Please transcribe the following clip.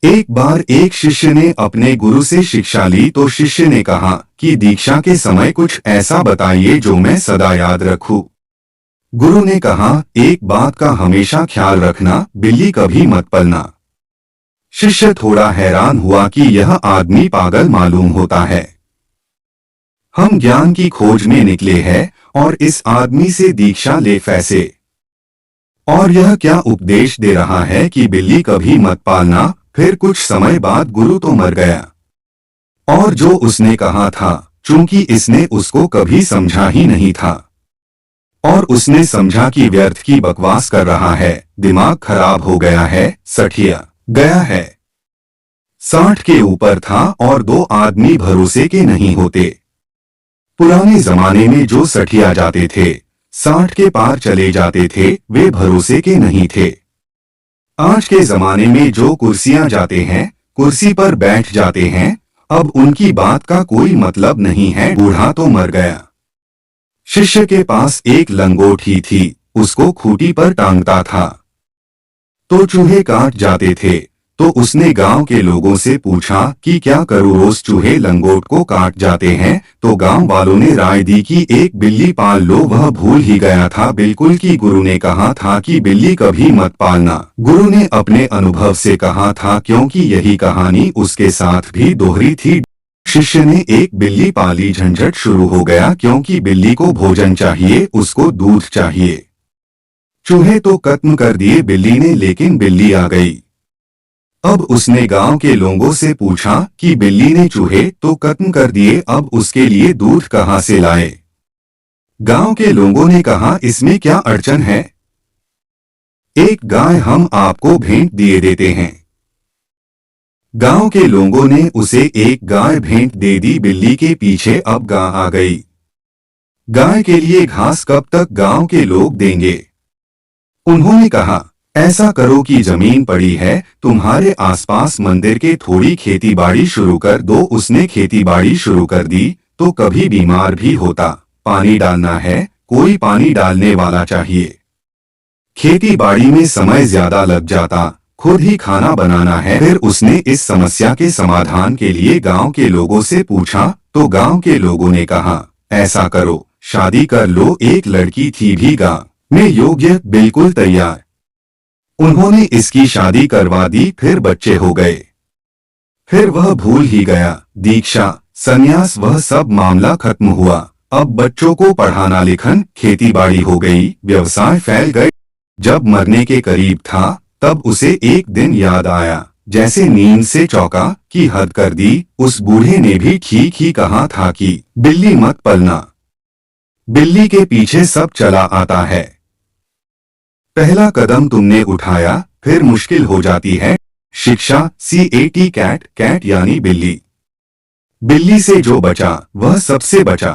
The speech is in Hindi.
एक बार एक शिष्य ने अपने गुरु से शिक्षा ली तो शिष्य ने कहा कि दीक्षा के समय कुछ ऐसा बताइए जो मैं सदा याद रखूं। गुरु ने कहा, एक बात का हमेशा ख्याल रखना, बिल्ली कभी मत पलना। शिष्य थोड़ा हैरान हुआ कि यह आदमी पागल मालूम होता है। हम ज्ञान की खोज में निकले हैं और इस आदमी से दीक्षा ले फैसे। और यह क्या उपदेश दे रहा है कि बिल्ली कभी मत पालना। फिर कुछ समय बाद गुरु तो मर गया और जो उसने कहा था, चूंकि इसने उसको कभी समझा ही नहीं था और उसने समझा कि व्यर्थ की बकवास कर रहा है, दिमाग खराब हो गया है, सठिया गया है। 60 के ऊपर था और 2 आदमी भरोसे के नहीं होते। पुराने जमाने में जो सठिया जाते थे, 60 के पार चले जाते थे, वे भरोसे के नहीं थे। आज के जमाने में जो कुर्सियां जाते हैं, कुर्सी पर बैठ जाते हैं, अब उनकी बात का कोई मतलब नहीं है। बूढ़ा तो मर गया। शिष्य के पास एक लंगोटी थी, उसको खूंटी पर टांगता था तो चूहे काट जाते थे। तो उसने गांव के लोगों से पूछा कि क्या करूं, रोज चूहे लंगोट को काट जाते हैं। तो गांव वालों ने राय दी कि एक बिल्ली पाल लो। वह भूल ही गया था बिल्कुल कि गुरु ने कहा था कि बिल्ली कभी मत पालना। गुरु ने अपने अनुभव से कहा था, क्योंकि यही कहानी उसके साथ भी दोहरी थी। शिष्य ने एक बिल्ली पाली, झंझट शुरू हो गया, क्योंकि बिल्ली को भोजन चाहिए, उसको दूध चाहिए। चूहे तो खत्म कर दिए बिल्ली ने, लेकिन बिल्ली आ गई। अब उसने गांव के लोगों से पूछा कि बिल्ली ने चूहे तो खत्म कर दिए, अब उसके लिए दूध कहां से लाए। गांव के लोगों ने कहा, इसमें क्या अड़चन है, एक गाय हम आपको भेंट दिए देते हैं। गांव के लोगों ने उसे एक गाय भेंट दे दी। बिल्ली के पीछे अब गाय आ गई। गाय के लिए घास कब तक गांव के लोग देंगे। उन्होंने कहा, ऐसा करो कि जमीन पड़ी है तुम्हारे आसपास मंदिर के, थोड़ी खेतीबाड़ी शुरू कर दो। उसने खेतीबाड़ी शुरू कर दी तो कभी बीमार भी होता। पानी डालना है, कोई पानी डालने वाला चाहिए। खेतीबाड़ी में समय ज्यादा लग जाता, खुद ही खाना बनाना है। फिर उसने इस समस्या के समाधान के लिए गांव के लोगों से पूछा तो गांव के लोगों ने कहा, ऐसा करो, शादी कर लो। एक लड़की थी भी गांव में योग्य, बिल्कुल तैयार। उन्होंने इसकी शादी करवा दी, फिर बच्चे हो गए। फिर वह भूल ही गया, दीक्षा, संन्यास, वह सब मामला खत्म हुआ। अब बच्चों को पढ़ाना लिखन, खेतीबाड़ी हो गई, व्यवसाय फैल गए। जब मरने के करीब था तब उसे एक दिन याद आया, जैसे नींद से चौंका कि हद कर दी। उस बूढ़े ने भी ठीक ही कहा था कि बिल्ली मत पलना, बिल्ली के पीछे सब चला आता है। पहला कदम तुमने उठाया, फिर मुश्किल हो जाती है। शिक्षा, CAT, कैट, कैट यानी बिल्ली। बिल्ली से जो बचा वह सबसे बचा।